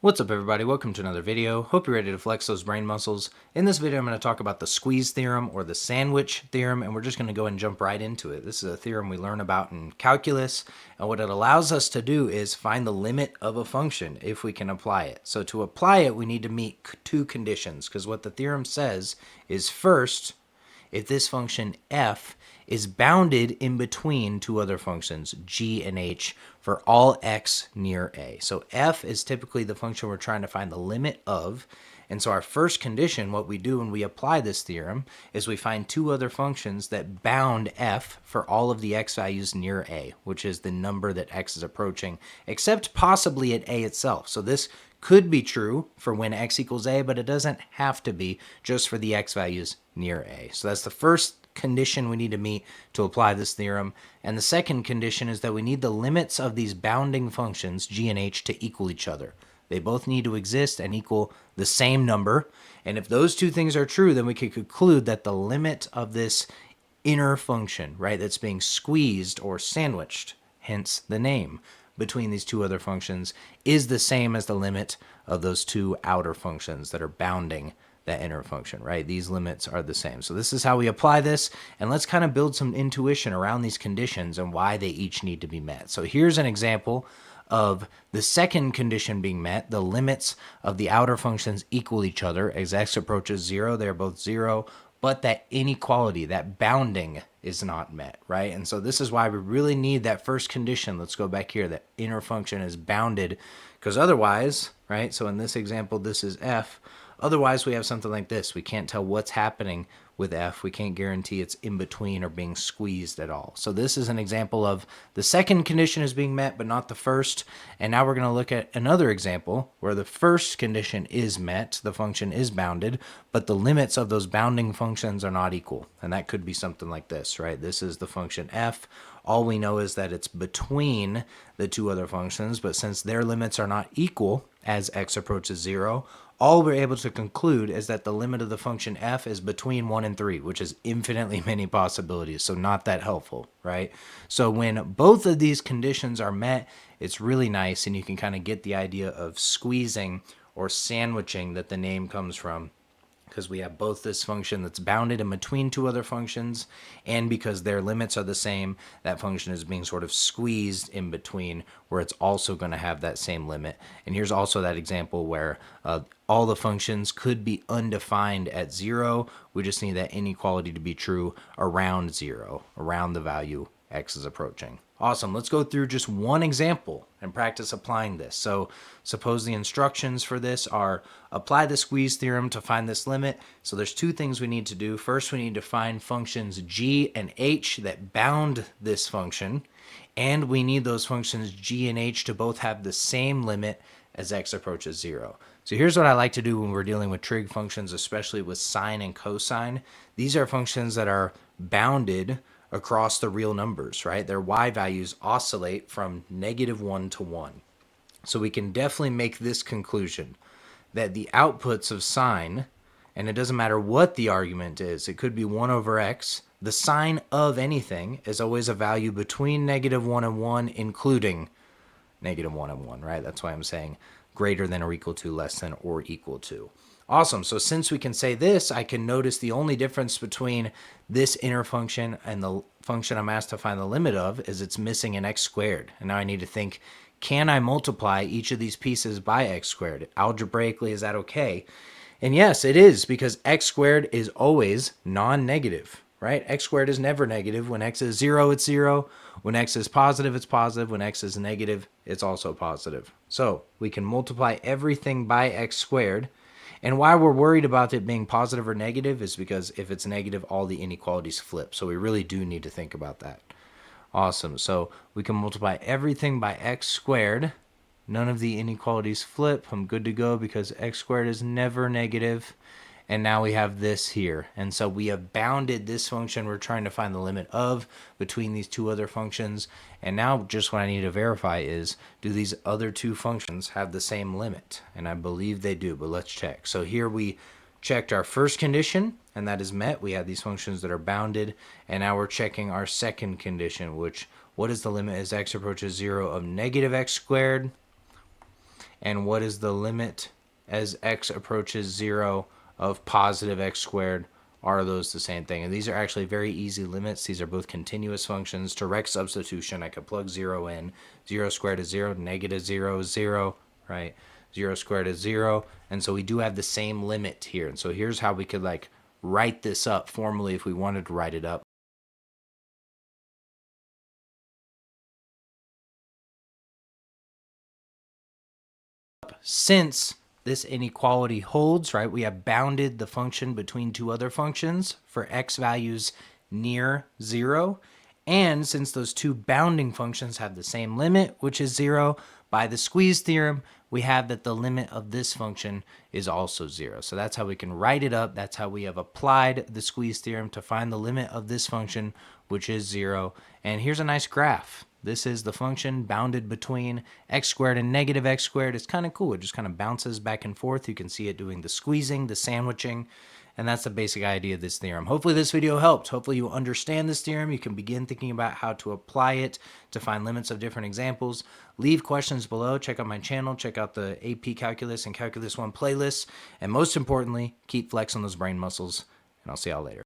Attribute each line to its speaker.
Speaker 1: What's up everybody, welcome to another video. Hope you're ready to flex those brain muscles. In this video I'm going to talk about the squeeze theorem or the sandwich theorem, and we're just going to go and jump right into it. This is a theorem we learn about in calculus, and what it allows us to do is find the limit of a function if we can apply it. So to apply it we need to meet two conditions, because what the theorem says is first, if this function f is bounded in between two other functions, g and h, for all x near a. So f is typically the function we're trying to find the limit of. And so our first condition, what we do when we apply this theorem, is we find two other functions that bound f for all of the x values near a, which is the number that x is approaching, except possibly at a itself. So this could be true for when x equals a, but it doesn't have to be just for the x values near a. So that's the first condition we need to meet to apply this theorem. And the second condition is that we need the limits of these bounding functions, g and h, to equal each other. They both need to exist and equal the same number. And if those two things are true, then we can conclude that the limit of this inner function, right, that's being squeezed or sandwiched, hence the name, between these two other functions is the same as the limit of those two outer functions that are bounding that inner function, right? These limits are the same. So this is how we apply this, and let's kind of build some intuition around these conditions and why they each need to be met. So here's an example of the second condition being met. The limits of the outer functions equal each other. As x approaches 0, they're both 0, but that inequality, that bounding, is not met, right? And so this is why we really need that first condition. Let's go back here. That inner function is bounded, because otherwise, right? So in this example, this is f. Otherwise, we have something like this. We can't tell what's happening with f. We can't guarantee it's in between or being squeezed at all. So this is an example of the second condition is being met, but not the first. And now we're going to look at another example where the first condition is met, the function is bounded, but the limits of those bounding functions are not equal. And that could be something like this, right? This is the function f. All we know is that it's between the two other functions, but since their limits are not equal as x approaches 0, all we're able to conclude is that the limit of the function f is between 1 and 3, which is infinitely many possibilities, so not that helpful, right? So when both of these conditions are met, it's really nice, and you can kind of get the idea of squeezing or sandwiching that the name comes from, because we have both this function that's bounded in between two other functions, and because their limits are the same, that function is being sort of squeezed in between, where it's also going to have that same limit. And here's also that example where all the functions could be undefined at 0. We just need that inequality to be true around 0, around the value x is approaching. Awesome. Let's go through just one example and practice applying this. So suppose the instructions for this are apply the squeeze theorem to find this limit. So there's two things we need to do. First, we need to find functions g and h that bound this function. And we need those functions g and h to both have the same limit as x approaches 0. So here's what I like to do when we're dealing with trig functions, especially with sine and cosine. These are functions that are bounded across the real numbers, right? Their y values oscillate from -1 to 1. So we can definitely make this conclusion that the outputs of sine, and it doesn't matter what the argument is, it could be 1 over x, the sine of anything is always a value between -1 and 1, including -1 and 1, right? That's why I'm saying greater than or equal to, less than or equal to. Awesome. So since we can say this, I can notice the only difference between this inner function and the function I'm asked to find the limit of is it's missing an x squared. And now I need to think, can I multiply each of these pieces by x squared? Algebraically, is that okay? And yes, it is, because x squared is always non-negative, right? X squared is never negative. When x is 0, it's 0. When x is positive, it's positive. When x is negative, it's also positive. So we can multiply everything by x squared. And why we're worried about it being positive or negative is because if it's negative, all the inequalities flip. So we really do need to think about that. Awesome. So we can multiply everything by x squared. None of the inequalities flip. I'm good to go because x squared is never negative. And now we have this here. And so we have bounded this function we're trying to find the limit of between these two other functions. And now just what I need to verify is, do these other two functions have the same limit? And I believe they do, but let's check. So here we checked our first condition, and that is met. We have these functions that are bounded. And now we're checking our second condition, which, what is the limit as x approaches 0 of -x squared? and what is the limit as x approaches 0 of positive x squared? Are those the same thing? And these are actually very easy limits. These are both continuous functions. Direct substitution, I could plug 0 in. 0 squared is 0, negative 0 is 0, right? 0 squared is 0. And so we do have the same limit here. And so here's how we could like write this up formally if we wanted to write it up. Since this inequality holds, right, we have bounded the function between two other functions for x values near 0. And since those two bounding functions have the same limit, which is 0, by the squeeze theorem, we have that the limit of this function is also 0. So that's how we can write it up. That's how we have applied the squeeze theorem to find the limit of this function, which is 0. And here's a nice graph. This is the function bounded between x squared and negative x squared. It's kind of cool. It just kind of bounces back and forth. You can see it doing the squeezing, the sandwiching, and that's the basic idea of this theorem. Hopefully this video helped. Hopefully you understand this theorem. You can begin thinking about how to apply it to find limits of different examples. Leave questions below. Check out my channel. Check out the AP Calculus and Calculus 1 playlists. And most importantly, keep flexing those brain muscles, and I'll see y'all later.